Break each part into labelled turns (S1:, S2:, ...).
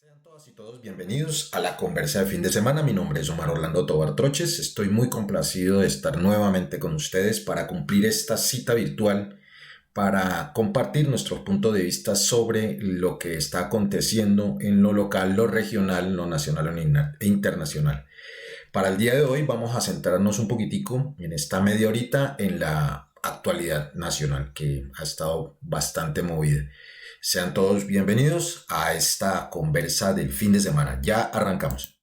S1: Sean todas y todos bienvenidos a la conversa de fin de semana. Mi nombre es Omar Orlando Tobar Troches. Estoy muy complacido de estar nuevamente con ustedes para cumplir esta cita virtual, para compartir nuestro punto de vista sobre lo que está aconteciendo en lo local, lo regional, lo nacional e internacional. Para el día de hoy vamos a centrarnos un poquitico en esta media horita en la actualidad nacional, que ha estado bastante movida. Sean todos bienvenidos a esta conversa del fin de semana. Ya arrancamos.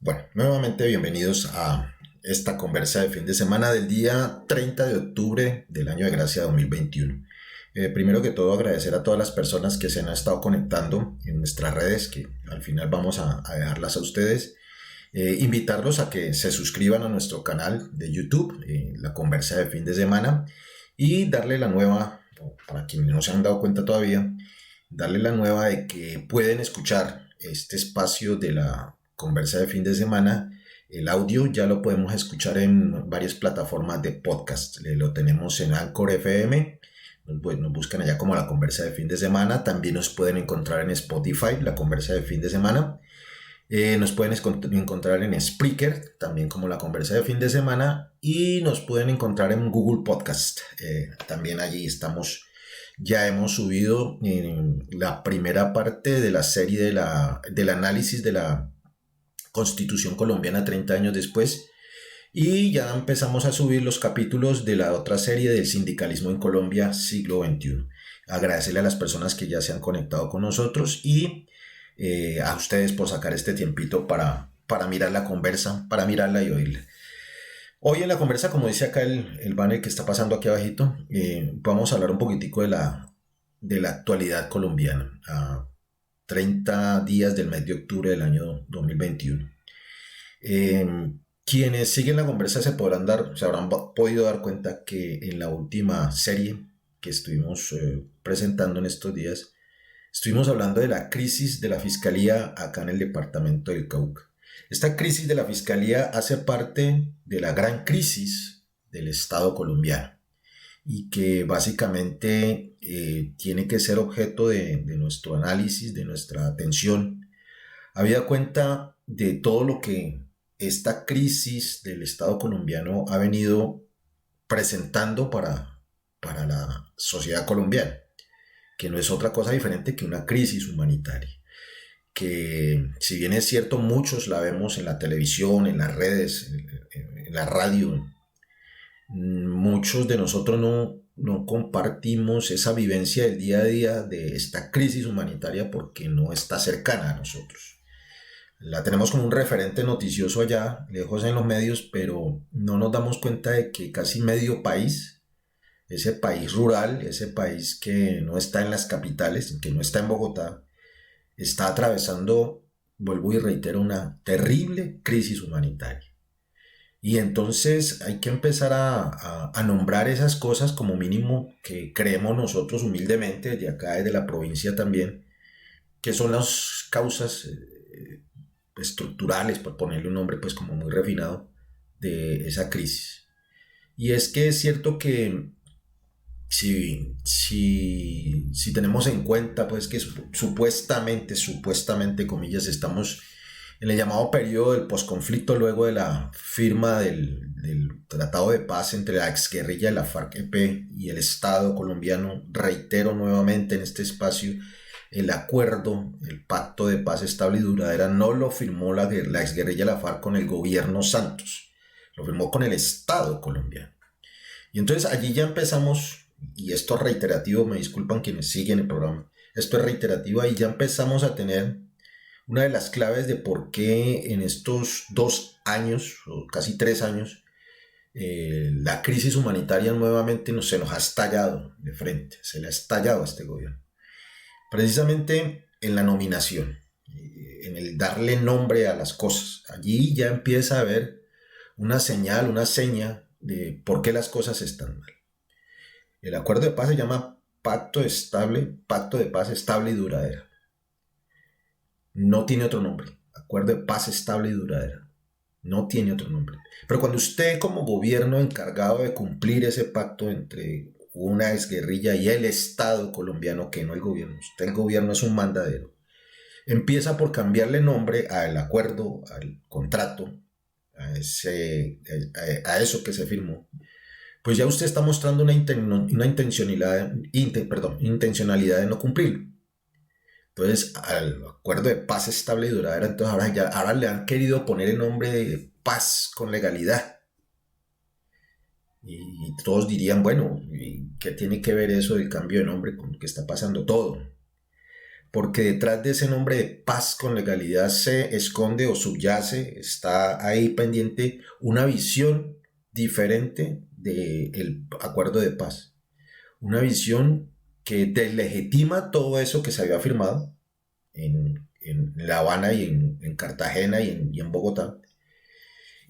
S1: Bueno, nuevamente bienvenidos a esta conversa de fin de semana del día 30 de octubre del año de gracia 2021. Primero que todo, agradecer a todas las personas que se han estado conectando en nuestras redes, que al final vamos a dejarlas a ustedes. Invitarlos a que se suscriban a nuestro canal de YouTube, La Conversa de Fin de Semana, y darle la nueva, para quienes no se han dado cuenta todavía, darle la nueva de que pueden escuchar este espacio de la conversa de fin de semana. El audio ya lo podemos escuchar en varias plataformas de podcast. Lo tenemos en Anchor FM, nos buscan allá como la conversa de fin de semana. También nos pueden encontrar en Spotify, la conversa de fin de semana. Nos pueden encontrar en Spreaker, también como la conversa de fin de semana. Y nos pueden encontrar en Google Podcast. También allí estamos. Ya hemos subido la primera parte de la serie del análisis de la Constitución colombiana 30 años después, y ya empezamos a subir los capítulos de la otra serie del sindicalismo en Colombia siglo XXI. Agradecerle a las personas que ya se han conectado con nosotros y a ustedes por sacar este tiempito para mirar la conversa, para mirarla y oírla. Hoy en la conversa, como dice acá el banner que está pasando aquí abajito, vamos a hablar un poquitico de la actualidad colombiana. 30 días del mes de octubre del año 2021. Quienes siguen la conversa se habrán podido dar cuenta que en la última serie que estuvimos presentando en estos días, estuvimos hablando de la crisis de la Fiscalía acá en el departamento del Cauca. Esta crisis de la Fiscalía hace parte de la gran crisis del Estado colombiano, y que básicamente tiene que ser objeto de nuestro análisis, de nuestra atención, habida cuenta de todo lo que esta crisis del Estado colombiano ha venido presentando para la sociedad colombiana, que no es otra cosa diferente que una crisis humanitaria, que si bien es cierto muchos la vemos en la televisión, en las redes, en la radio, muchos de nosotros no compartimos esa vivencia del día a día de esta crisis humanitaria porque no está cercana a nosotros. La tenemos como un referente noticioso allá, lejos en los medios, pero no nos damos cuenta de que casi medio país, ese país rural, ese país que no está en las capitales, que no está en Bogotá, está atravesando, vuelvo y reitero, una terrible crisis humanitaria. Y entonces hay que empezar a nombrar esas cosas como mínimo que creemos nosotros humildemente, desde acá, desde la provincia también, que son las causas estructurales, por ponerle un nombre pues como muy refinado, de esa crisis. Y es que es cierto que si tenemos en cuenta pues que supuestamente, comillas, estamos En el llamado periodo del posconflicto, luego de la firma del Tratado de Paz entre la exguerrilla de la FARC-EP y el Estado colombiano, reitero nuevamente en este espacio, el acuerdo, el pacto de paz estable y duradera, no lo firmó la exguerrilla de la FARC con el gobierno Santos, lo firmó con el Estado colombiano. Y entonces allí ya empezamos, y esto es reiterativo, me disculpan quienes siguen el programa, esto es reiterativo, ahí ya empezamos a tener una de las claves de por qué en estos 2 años, o casi 3 años, la crisis humanitaria nuevamente se nos ha estallado de frente, se le ha estallado a este gobierno. Precisamente en la nominación, en el darle nombre a las cosas. Allí ya empieza a haber una señal, una seña de por qué las cosas están mal. El acuerdo de paz se llama Pacto de Paz Estable y Duradera. No tiene otro nombre. Acuerdo de paz estable y duradera. No tiene otro nombre. Pero cuando usted como gobierno encargado de cumplir ese pacto entre una exguerrilla y el Estado colombiano, que no el gobierno, usted el gobierno es un mandadero, empieza por cambiarle nombre al acuerdo, al contrato, a eso que se firmó, pues ya usted está mostrando una intencionalidad de no cumplirlo. Entonces, al acuerdo de paz estable y duradera, entonces ahora le han querido poner el nombre de paz con legalidad. Y todos dirían, bueno, ¿qué tiene que ver eso del cambio de nombre con lo que está pasando? Todo. Porque detrás de ese nombre de paz con legalidad se esconde o subyace, está ahí pendiente una visión diferente del acuerdo de paz. Una visión que deslegitima todo eso que se había firmado en La Habana y en Cartagena y en Bogotá,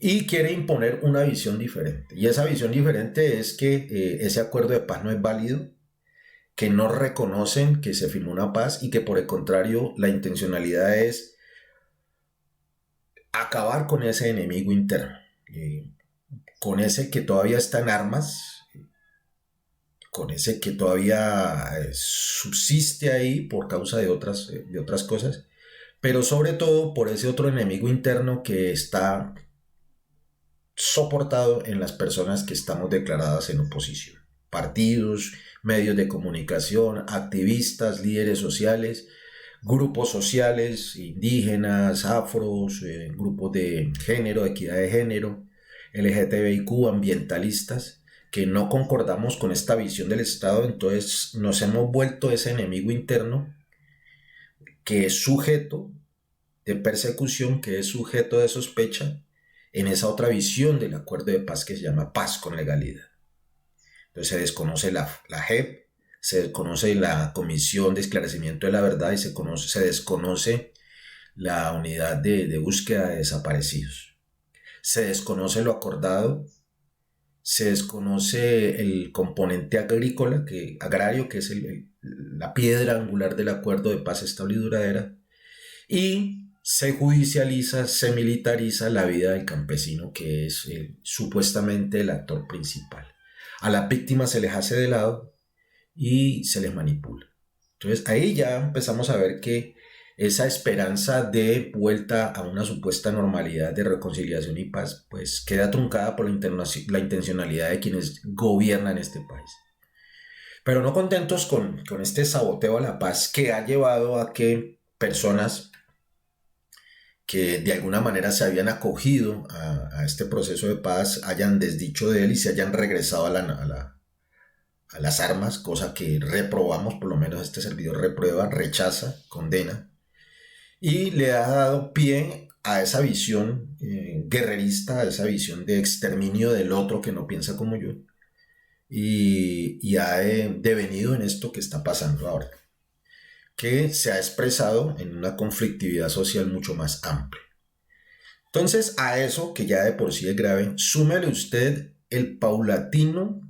S1: y quiere imponer una visión diferente. Y esa visión diferente es que ese acuerdo de paz no es válido, que no reconocen que se firmó una paz y que por el contrario la intencionalidad es acabar con ese enemigo interno, con ese que todavía está en armas, con ese que todavía subsiste ahí por causa de otras cosas, pero sobre todo por ese otro enemigo interno que está soportado en las personas que estamos declaradas en oposición. Partidos, medios de comunicación, activistas, líderes sociales, grupos sociales, indígenas, afros, grupos de género, equidad de género, LGTBIQ, ambientalistas, que no concordamos con esta visión del Estado. Entonces nos hemos vuelto ese enemigo interno que es sujeto de persecución, que es sujeto de sospecha en esa otra visión del acuerdo de paz que se llama paz con legalidad. Entonces se desconoce la JEP, se desconoce la Comisión de Esclarecimiento de la Verdad y se desconoce la unidad de búsqueda de desaparecidos. Se desconoce lo acordado, se desconoce el componente agrario, que es la piedra angular del acuerdo de paz estable y duradera, y se judicializa, se militariza la vida del campesino, que es supuestamente el actor principal. A las víctimas se les hace de lado y se les manipula. Entonces ahí ya empezamos a ver que esa esperanza de vuelta a una supuesta normalidad de reconciliación y paz pues queda truncada por la intencionalidad de quienes gobiernan este país. Pero no contentos con este saboteo a la paz que ha llevado a que personas que de alguna manera se habían acogido a este proceso de paz hayan desdicho de él y se hayan regresado a las armas, cosa que reprobamos, por lo menos este servidor reprueba, rechaza, condena, y le ha dado pie a esa visión guerrerista, a esa visión de exterminio del otro que no piensa como yo, y ha devenido en esto que está pasando ahora, que se ha expresado en una conflictividad social mucho más amplia. Entonces, a eso, que ya de por sí es grave, súmele usted el paulatino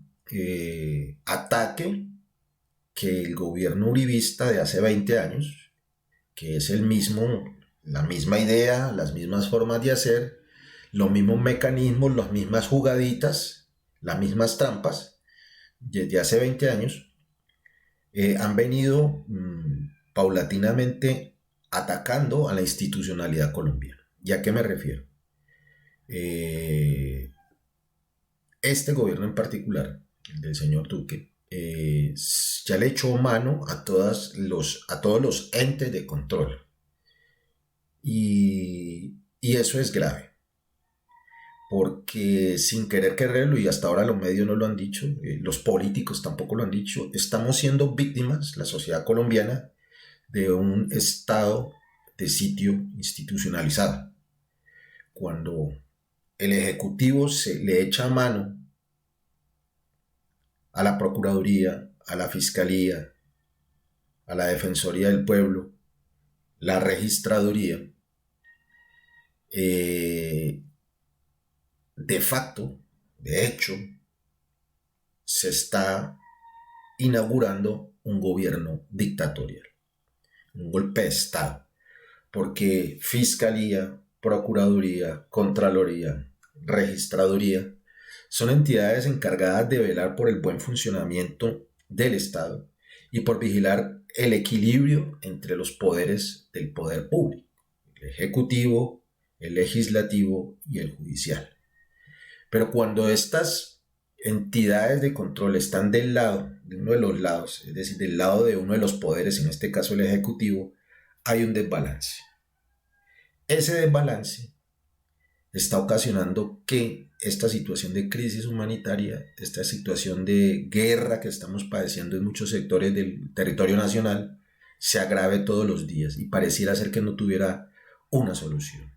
S1: ataque que el gobierno uribista de hace 20 años, que es la misma idea, las mismas formas de hacer, los mismos mecanismos, las mismas jugaditas, las mismas trampas, desde hace 20 años, han venido paulatinamente atacando a la institucionalidad colombiana. ¿Y a qué me refiero? Este gobierno en particular, el del señor Duque, ya le echó mano a todos los entes de control. Y eso es grave, porque sin querer quererlo, y hasta ahora los medios no lo han dicho, los políticos tampoco lo han dicho, estamos siendo víctimas, la sociedad colombiana, de un estado de sitio institucionalizado. Cuando el Ejecutivo se le echa mano a la Procuraduría, a la Fiscalía, a la Defensoría del Pueblo, la Registraduría, de facto, de hecho, se está inaugurando un gobierno dictatorial, un golpe de Estado, porque Fiscalía, Procuraduría, Contraloría, Registraduría son entidades encargadas de velar por el buen funcionamiento del Estado y por vigilar el equilibrio entre los poderes del poder público, el ejecutivo, el legislativo y el judicial. Pero cuando estas entidades de control están del lado, de uno de los lados, es decir, del lado de uno de los poderes, en este caso el ejecutivo, hay un desbalance. Ese desbalance está ocasionando que esta situación de crisis humanitaria, esta situación de guerra que estamos padeciendo en muchos sectores del territorio nacional, se agrave todos los días y pareciera ser que no tuviera una solución.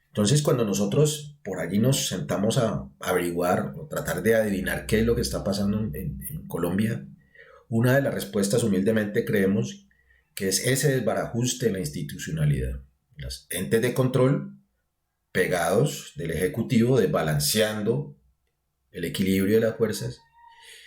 S1: Entonces, cuando nosotros por allí nos sentamos a averiguar o tratar de adivinar qué es lo que está pasando en Colombia, una de las respuestas humildemente creemos que es ese desbarajuste en la institucionalidad. Los entes de control pegados del Ejecutivo, desbalanceando el equilibrio de las fuerzas,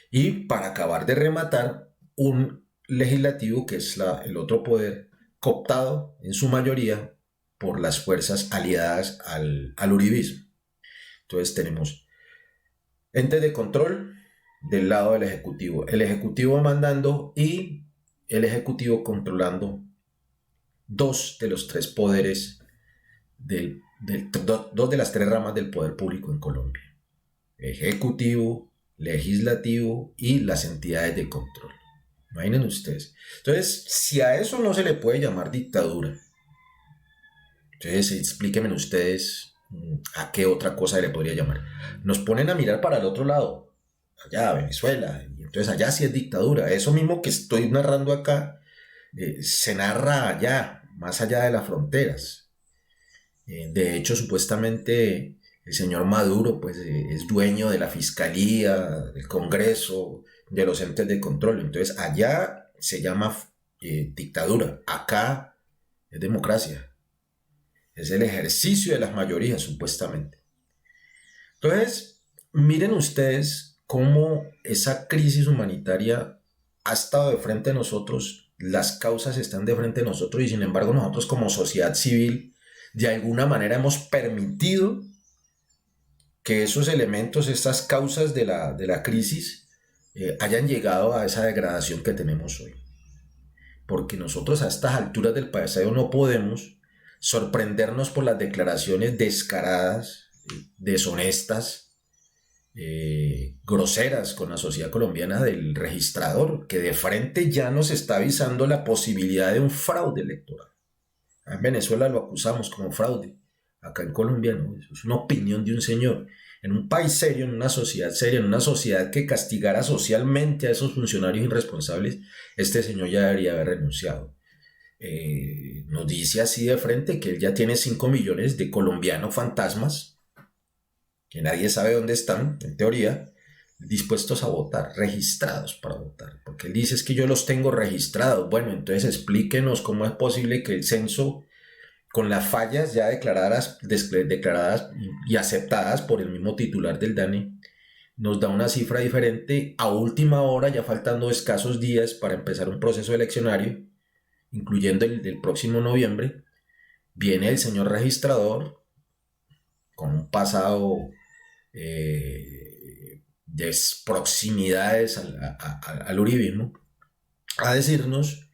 S1: y para acabar de rematar, un legislativo que es el otro poder, cooptado en su mayoría por las fuerzas aliadas al uribismo. Entonces tenemos entes de control del lado del Ejecutivo, el Ejecutivo mandando y el Ejecutivo controlando dos de los tres poderes, dos de las tres ramas del poder público en Colombia: Ejecutivo, Legislativo y las entidades de control. Imaginen ustedes. Entonces, si a eso no se le puede llamar dictadura, entonces explíquenme ustedes a qué otra cosa se le podría llamar. Nos ponen a mirar para el otro lado, allá, Venezuela, y entonces allá sí es dictadura. Eso mismo que estoy narrando acá, se narra allá, más allá de las fronteras. De hecho, supuestamente el señor Maduro pues, es dueño de la Fiscalía, del Congreso, de los entes de control. Entonces allá se llama dictadura, acá es democracia. Es el ejercicio de las mayorías, supuestamente. Entonces, miren ustedes cómo esa crisis humanitaria ha estado de frente a nosotros, las causas están de frente a nosotros, y sin embargo nosotros como sociedad civil de alguna manera hemos permitido que esos elementos, estas causas de la crisis, hayan llegado a esa degradación que tenemos hoy. Porque nosotros a estas alturas del paseo no podemos sorprendernos por las declaraciones descaradas, deshonestas, groseras con la sociedad colombiana del registrador, que de frente ya nos está avisando la posibilidad de un fraude electoral. En Venezuela lo acusamos como fraude, acá en Colombia no, eso es una opinión de un señor. En un país serio, en una sociedad seria, en una sociedad que castigara socialmente a esos funcionarios irresponsables, este señor ya debería haber renunciado. Nos dice así de frente que él ya tiene 5 millones de colombianos fantasmas, que nadie sabe dónde están, en teoría, dispuestos a votar, registrados para votar, porque él dice es que yo los tengo registrados. Bueno, entonces explíquenos cómo es posible que el censo, con las fallas ya declaradas y aceptadas por el mismo titular del DANE, nos da una cifra diferente a última hora, ya faltando escasos días para empezar un proceso eleccionario, incluyendo el del próximo noviembre. Viene el señor registrador con un pasado de proximidades al uribismo a decirnos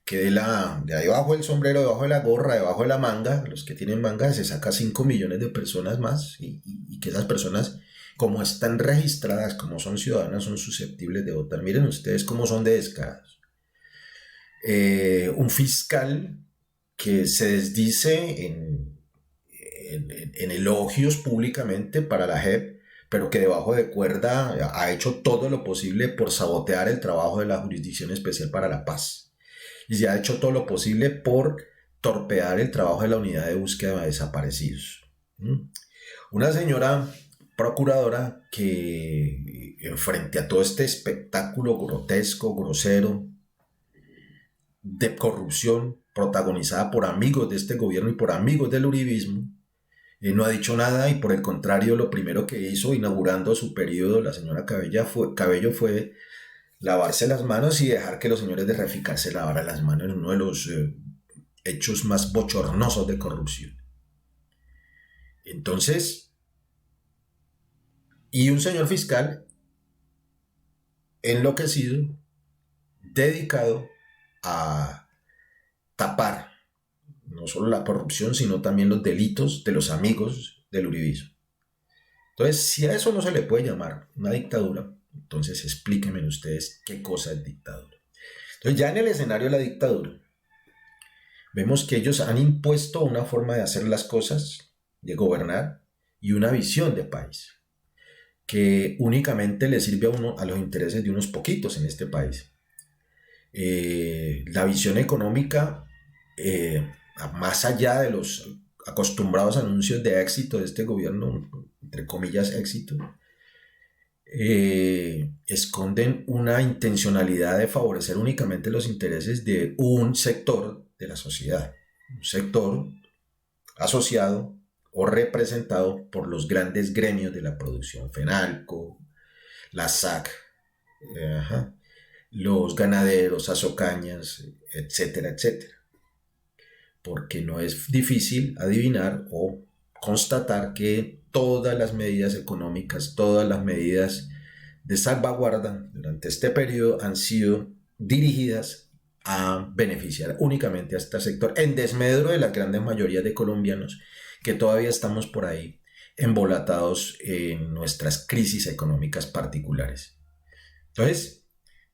S1: que de ahí abajo del sombrero, debajo de la gorra, debajo de la manga, los que tienen manga, se saca 5 millones de personas más y que esas personas, como están registradas, como son ciudadanas, son susceptibles de votar. Miren ustedes cómo son de descarados. Un fiscal que se desdice en elogios públicamente para la JEP, pero que debajo de cuerda ha hecho todo lo posible por sabotear el trabajo de la Jurisdicción Especial para la Paz. Y se ha hecho todo lo posible por torpear el trabajo de la Unidad de Búsqueda de Desaparecidos. Una señora procuradora que, frente a todo este espectáculo grotesco, grosero, de corrupción protagonizada por amigos de este gobierno y por amigos del uribismo, no ha dicho nada, y por el contrario, lo primero que hizo inaugurando su periodo la señora Cabello fue lavarse las manos y dejar que los señores de Reficar se lavaran las manos, en uno de los hechos más bochornosos de corrupción. Entonces, y un señor fiscal enloquecido, dedicado a tapar no solo la corrupción, sino también los delitos de los amigos del uribismo. Entonces, si a eso no se le puede llamar una dictadura, entonces explíquenme ustedes qué cosa es dictadura. Entonces, ya en el escenario de la dictadura, vemos que ellos han impuesto una forma de hacer las cosas, de gobernar, y una visión de país, que únicamente le sirve a los intereses de unos poquitos en este país. La visión económica, más allá de los acostumbrados anuncios de éxito de este gobierno, entre comillas éxito, esconden una intencionalidad de favorecer únicamente los intereses de un sector de la sociedad, un sector asociado o representado por los grandes gremios de la producción, FENALCO, la SAC, los ganaderos, azocañas, etcétera, etcétera. Porque no es difícil adivinar o constatar que todas las medidas económicas, todas las medidas de salvaguarda durante este periodo han sido dirigidas a beneficiar únicamente a este sector, en desmedro de las grandes mayorías de colombianos que todavía estamos por ahí embolatados en nuestras crisis económicas particulares. Entonces,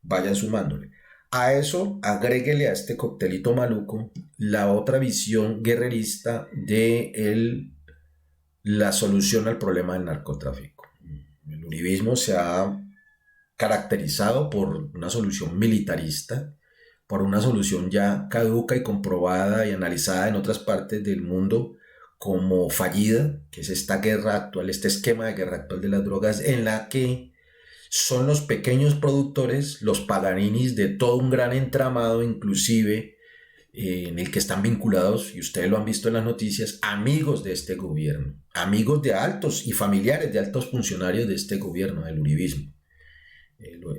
S1: vayan sumándole. A eso, agréguele a este coctelito maluco la otra visión guerrerista de la solución al problema del narcotráfico. El uribismo se ha caracterizado por una solución militarista, por una solución ya caduca y comprobada y analizada en otras partes del mundo como fallida, que es esta guerra actual, este esquema de guerra actual de las drogas, en la que son los pequeños productores, los paganinis de todo un gran entramado, inclusive en el que están vinculados, y ustedes lo han visto en las noticias, amigos de este gobierno, amigos de altos y familiares de altos funcionarios de este gobierno, del uribismo,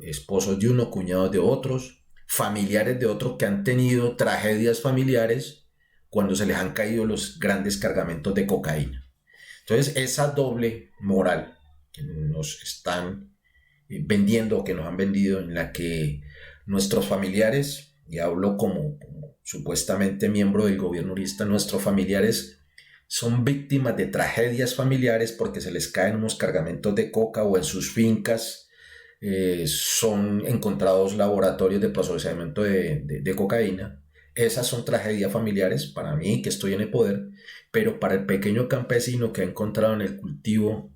S1: esposos de uno, cuñados de otros, familiares de otros que han tenido tragedias familiares cuando se les han caído los grandes cargamentos de cocaína. Entonces, esa doble moral que nos están vendiendo, que nos han vendido, en la que nuestros familiares, y hablo como supuestamente miembro del gobierno uribista, nuestros familiares son víctimas de tragedias familiares porque se les caen unos cargamentos de coca, o en sus fincas son encontrados laboratorios de procesamiento de cocaína. Esas son tragedias familiares para mí, que estoy en el poder, pero para el pequeño campesino que ha encontrado en el cultivo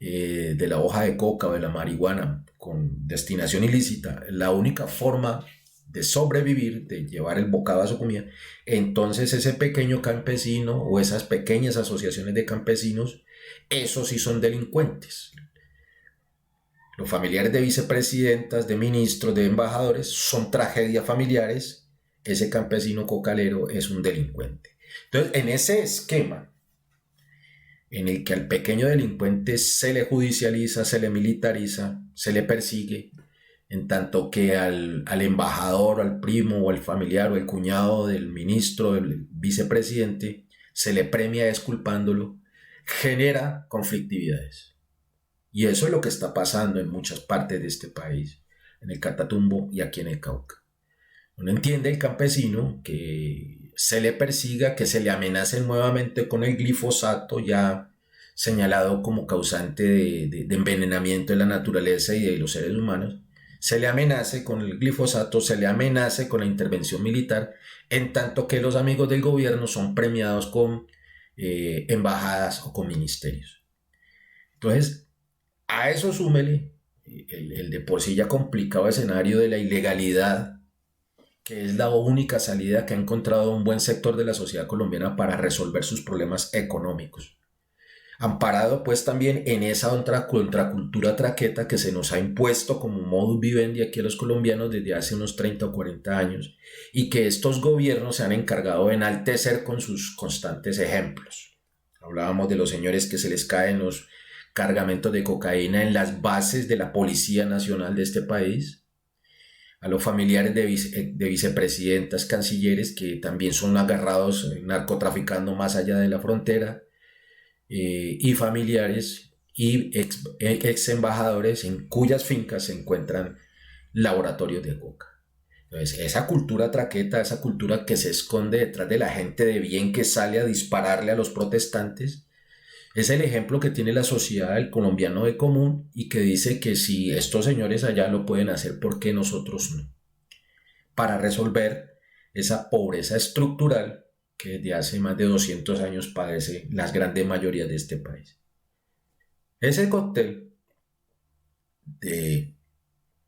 S1: de la hoja de coca o de la marihuana con destinación ilícita la única forma de sobrevivir, de llevar el bocado a su comida, entonces ese pequeño campesino o esas pequeñas asociaciones de campesinos, esos sí son delincuentes. Los familiares de vicepresidentas, de ministros, de embajadores son tragedias familiares. Ese campesino cocalero es un delincuente. Entonces, en ese esquema en el que al pequeño delincuente se le judicializa, se le militariza, se le persigue, en tanto que al embajador, al primo o al familiar o el cuñado del ministro, del vicepresidente, se le premia exculpándolo, genera conflictividades. Y eso es lo que está pasando en muchas partes de este país, en el Catatumbo y aquí en el Cauca. Uno entiende el campesino que se le persiga, que se le amenace nuevamente con el glifosato ya señalado como causante de envenenamiento de la naturaleza y de los seres humanos, se le amenace con el glifosato, se le amenace con la intervención militar, en tanto que los amigos del gobierno son premiados con embajadas o con ministerios. Entonces, a eso súmele el de por sí ya complicado escenario de la ilegalidad, que es la única salida que ha encontrado un buen sector de la sociedad colombiana para resolver sus problemas económicos. Amparado pues también en esa otra contracultura traqueta que se nos ha impuesto como modus vivendi aquí a los colombianos desde hace unos 30 o 40 años y que estos gobiernos se han encargado de enaltecer con sus constantes ejemplos. Hablábamos de los señores que se les caen los cargamentos de cocaína en las bases de la Policía Nacional de este país, a los familiares de vicepresidentas, cancilleres que también son agarrados narcotraficando más allá de la frontera, y familiares y ex embajadores en cuyas fincas se encuentran laboratorios de coca. Entonces, esa cultura traqueta, esa cultura que se esconde detrás de la gente de bien que sale a dispararle a los protestantes, es el ejemplo que tiene la sociedad del colombiano de común y que dice que si estos señores allá lo pueden hacer, ¿por qué nosotros no? Para resolver esa pobreza estructural que desde hace más de 200 años padece las grandes mayorías de este país. Ese cóctel de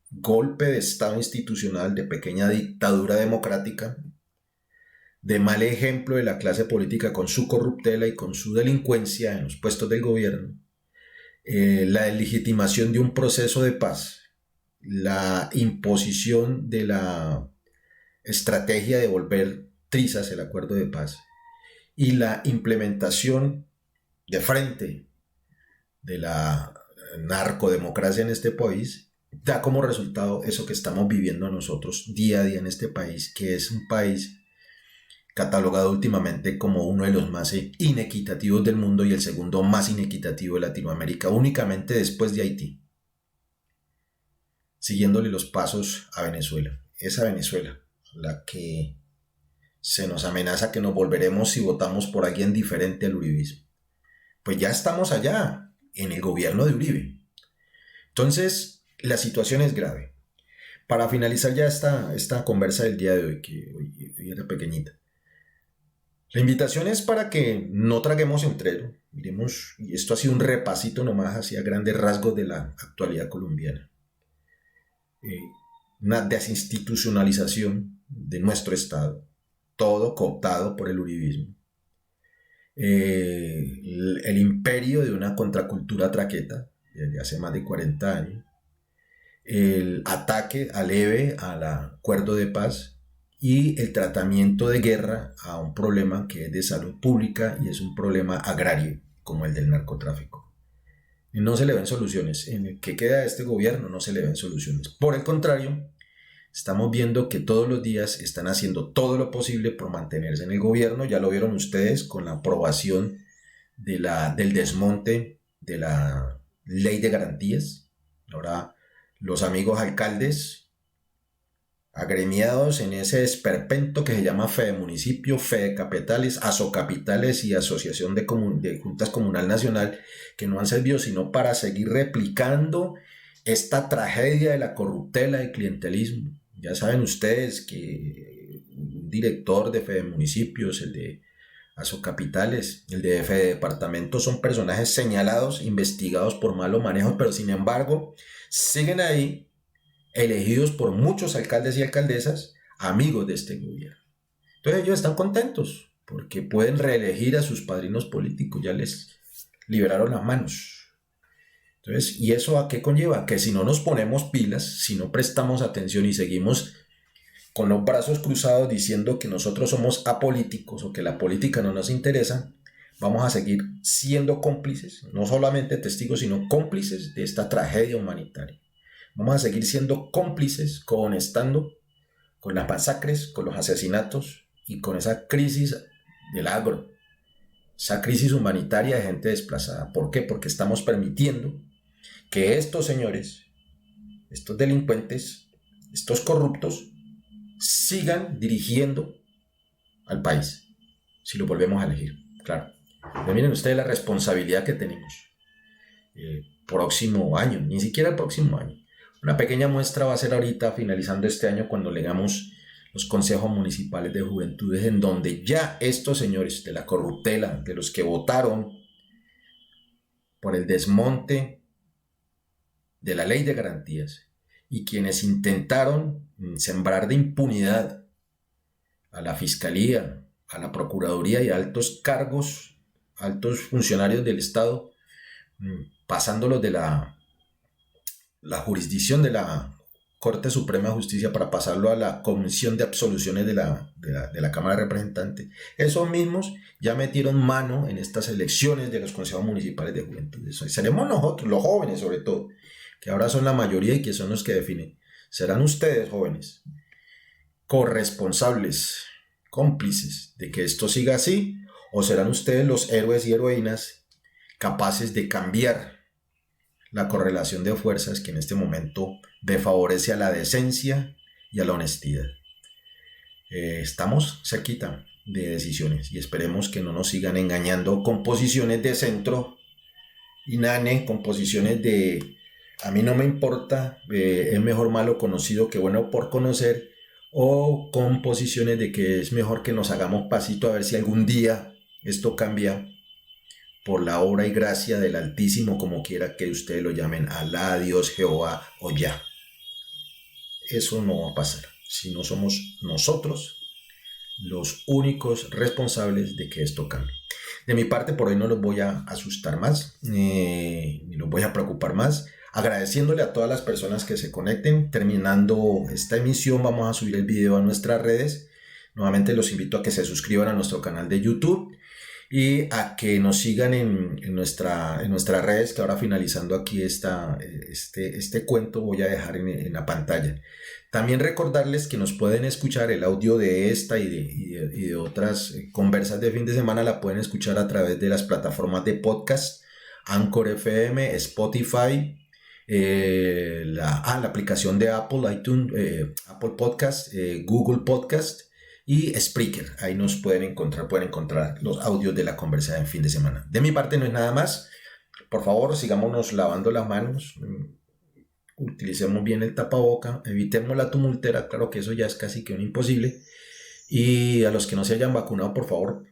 S1: golpe de Estado institucional, de pequeña dictadura democrática, de mal ejemplo de la clase política con su corruptela y con su delincuencia en los puestos del gobierno, la deslegitimación de un proceso de paz, la imposición de la estrategia de volver trizas el acuerdo de paz y la implementación de frente de la narcodemocracia en este país da como resultado eso que estamos viviendo nosotros día a día en este país, que es un país catalogado últimamente como uno de los más inequitativos del mundo y el segundo más inequitativo de Latinoamérica, únicamente después de Haití, siguiéndole los pasos a Venezuela. Esa Venezuela, la que se nos amenaza que nos volveremos si votamos por alguien diferente al uribismo. Pues ya estamos allá, en el gobierno de Uribe. Entonces, la situación es grave. Para finalizar ya esta conversa del día de hoy, que hoy era pequeñita, la invitación es para que no traguemos entrero. Miremos, y esto ha sido un repasito nomás hacia grandes rasgos de la actualidad colombiana. Una desinstitucionalización de nuestro Estado, todo cooptado por el uribismo. El imperio de una contracultura traqueta desde hace más de 40 años. El ataque leve al acuerdo de paz y el tratamiento de guerra a un problema que es de salud pública y es un problema agrario como el del narcotráfico. Y no se le ven soluciones. En el que queda este gobierno no se le ven soluciones. Por el contrario, estamos viendo que todos los días están haciendo todo lo posible por mantenerse en el gobierno. Ya lo vieron ustedes con la aprobación del desmonte de la ley de garantías. Ahora los amigos alcaldes agremiados en ese esperpento que se llama Fede Municipio, Fede Capitales, Asocapitales y Asociación de Juntas Comunal Nacional, que no han servido sino para seguir replicando esta tragedia de la corruptela y clientelismo. Ya saben ustedes que un director de Fede Municipios, el de Asocapitales, el de Fede Departamentos son personajes señalados, investigados por malos manejos, pero sin embargo siguen ahí, elegidos por muchos alcaldes y alcaldesas, amigos de este gobierno. Entonces ellos están contentos porque pueden reelegir a sus padrinos políticos, ya les liberaron las manos. Entonces, ¿y eso a qué conlleva? Que si no nos ponemos pilas, si no prestamos atención y seguimos con los brazos cruzados diciendo que nosotros somos apolíticos o que la política no nos interesa, vamos a seguir siendo cómplices, no solamente testigos, sino cómplices de esta tragedia humanitaria. Vamos a seguir siendo cómplices, cohonestando con las masacres, con los asesinatos y con esa crisis del agro, esa crisis humanitaria de gente desplazada. ¿Por qué? Porque estamos permitiendo que estos señores, estos delincuentes, estos corruptos, sigan dirigiendo al país, si lo volvemos a elegir, claro. Pero miren ustedes la responsabilidad que tenemos. Próximo año, ni siquiera el próximo año. Una pequeña muestra va a ser ahorita, finalizando este año, cuando legamos los consejos municipales de juventudes, en donde ya estos señores de la corruptela, de los que votaron por el desmonte de la ley de garantías y quienes intentaron sembrar de impunidad a la fiscalía, a la procuraduría y a altos cargos, altos funcionarios del Estado, pasándolos de la jurisdicción de la Corte Suprema de Justicia para pasarlo a la Comisión de Absoluciones de la Cámara de Representantes. Esos mismos ya metieron mano en estas elecciones de los consejos municipales de juventud. Seremos nosotros, los jóvenes sobre todo, que ahora son la mayoría y que son los que definen. Serán ustedes, jóvenes, corresponsables, cómplices de que esto siga así, o serán ustedes los héroes y heroínas capaces de cambiar la correlación de fuerzas que en este momento desfavorece a la decencia y a la honestidad. Estamos cerquita de decisiones y esperemos que no nos sigan engañando con posiciones de centro inane, con posiciones de a mí no me importa, es mejor malo conocido que bueno por conocer, o con posiciones de que es mejor que nos hagamos pasito a ver si algún día esto cambia por la obra y gracia del Altísimo, como quiera que ustedes lo llamen, Alá, Dios, Jehová o Yah. Eso no va a pasar si no somos nosotros los únicos responsables de que esto cambie. De mi parte, por hoy no los voy a asustar más, ni los voy a preocupar más. Agradeciéndole a todas las personas que se conecten. Terminando esta emisión, vamos a subir el video a nuestras redes. Nuevamente los invito a que se suscriban a nuestro canal de YouTube y a que nos sigan en nuestras redes, que ahora finalizando aquí este cuento voy a dejar en la pantalla. También recordarles que nos pueden escuchar el audio de esta y de otras conversas de fin de semana, la pueden escuchar a través de las plataformas de podcast, Anchor FM, Spotify, la aplicación de Apple, iTunes, Apple Podcast, Google Podcast y Spreaker. Ahí nos pueden encontrar los audios de la conversa en fin de semana. De mi parte no es nada más. Por favor, sigámonos lavando las manos, utilicemos bien el tapaboca, evitemos la tumultera, claro que eso ya es casi que un imposible. Y a los que no se hayan vacunado, por favor,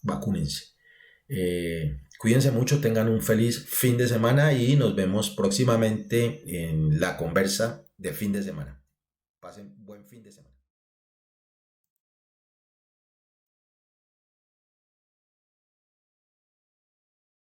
S1: vacúnense. Cuídense mucho, tengan un feliz fin de semana y nos vemos próximamente en la conversa de fin de semana. Pasen buen fin de semana.